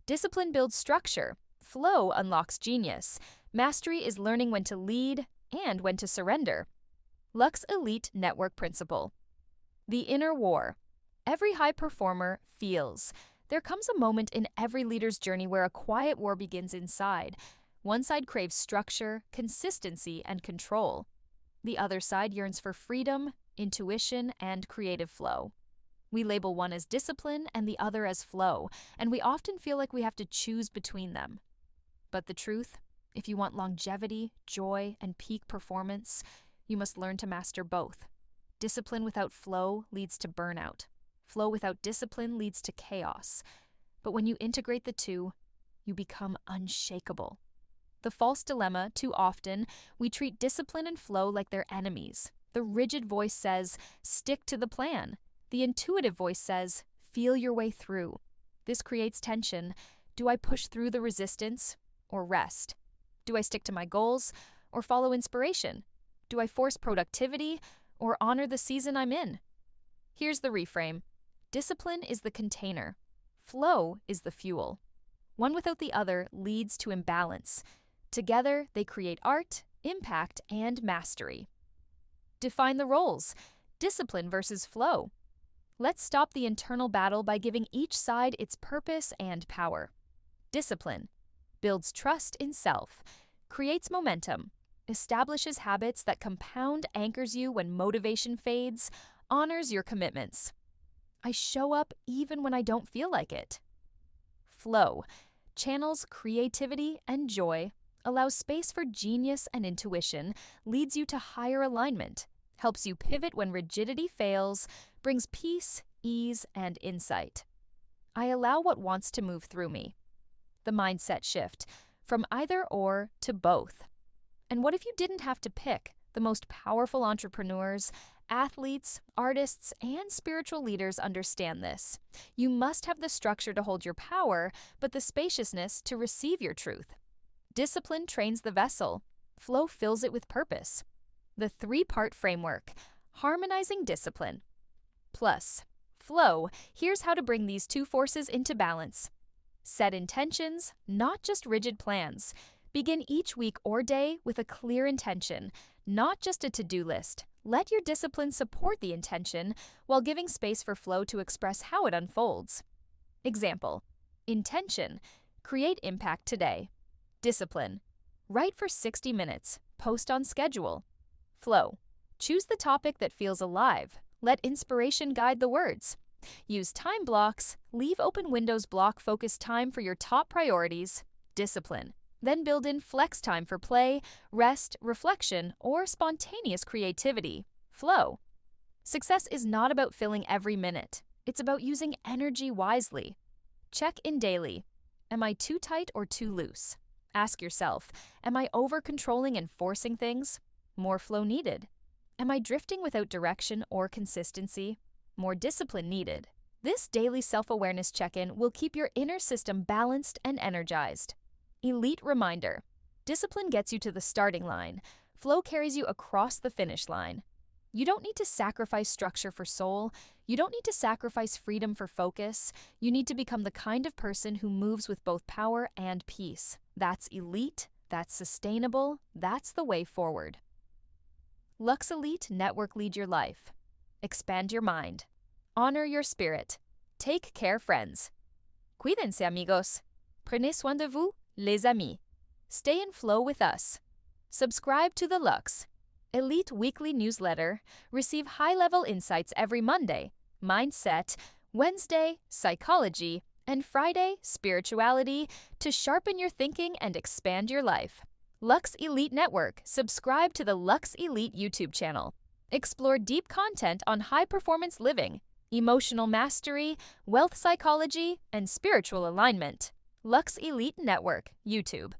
Discipline builds structure. Flow unlocks genius. Mastery is learning when to lead and when to surrender. Lux Elite Network Principle. The inner war. Every high performer feels. There comes a moment in every leader's journey where a quiet war begins inside. One side craves structure, consistency, and control. The other side yearns for freedom, intuition, and creative flow. We label one as discipline and the other as flow, and we often feel like we have to choose between them. But the truth, if you want longevity, joy, and peak performance, you must learn to master both. Discipline without flow leads to burnout. Flow without discipline leads to chaos. But when you integrate the two, you become unshakable. The false dilemma, too often, we treat discipline and flow like they're enemies. The rigid voice says, stick to the plan. The intuitive voice says, feel your way through. This creates tension. Do I push through the resistance or rest? Do I stick to my goals or follow inspiration? Do I force productivity or honor the season I'm in? Here's the reframe. Discipline is the container. Flow is the fuel. One without the other leads to imbalance. Together, they create art, impact, and mastery. Define the roles. Discipline versus flow. Let's stop the internal battle by giving each side its purpose and power. Discipline builds trust in self, creates momentum, establishes habits that compound, anchors you when motivation fades, honors your commitments. I show up even when I don't feel like it. Flow channels creativity and joy, allows space for genius and intuition, leads you to higher alignment, helps you pivot when rigidity fails, brings peace, ease, and insight. I allow what wants to move through me. The mindset shift from either or to both. And what if you didn't have to pick? The most powerful entrepreneurs, athletes, artists, and spiritual leaders understand this. You must have the structure to hold your power, but the spaciousness to receive your truth. Discipline trains the vessel. Flow fills it with purpose. The three-part framework, harmonizing discipline plus flow. Here's how to bring these two forces into balance. Set intentions, not just rigid plans. Begin each week or day with a clear intention, not just a to-do list. Let your discipline support the intention while giving space for flow to express how it unfolds. Example: intention, create impact today. Discipline, write for 60 minutes, post on schedule. Flow, choose the topic that feels alive. Let inspiration guide the words. Use time blocks, leave open windows block focus time for your top priorities. Discipline, then build in flex time for play, rest, reflection, or spontaneous creativity. Flow. Success is not about filling every minute. It's about using energy wisely. Check in daily. Am I too tight or too loose? Ask yourself, am I over-controlling and forcing things? More flow needed. Am I drifting without direction or consistency? More discipline needed. This daily self-awareness check-in will keep your inner system balanced and energized. Elite reminder. Discipline gets you to the starting line. Flow carries you across the finish line. You don't need to sacrifice structure for soul. You don't need to sacrifice freedom for focus. You need to become the kind of person who moves with both power and peace. That's elite. That's sustainable. That's the way forward. Lux Elite Network Lead Your Life. Expand your mind. Honor your spirit. Take care, friends. Cuídense, amigos. Prenez soin de vous, les amis. Stay in flow with us. Subscribe to the Lux Elite Weekly Newsletter. Receive high-level insights every Monday. Mindset, Wednesday, psychology, and Friday, spirituality, to sharpen your thinking and expand your life. Lux Elite Network. Subscribe to the Lux Elite YouTube channel. Explore deep content on high-performance living, emotional mastery, wealth psychology, and spiritual alignment. Lux Elite Network, YouTube.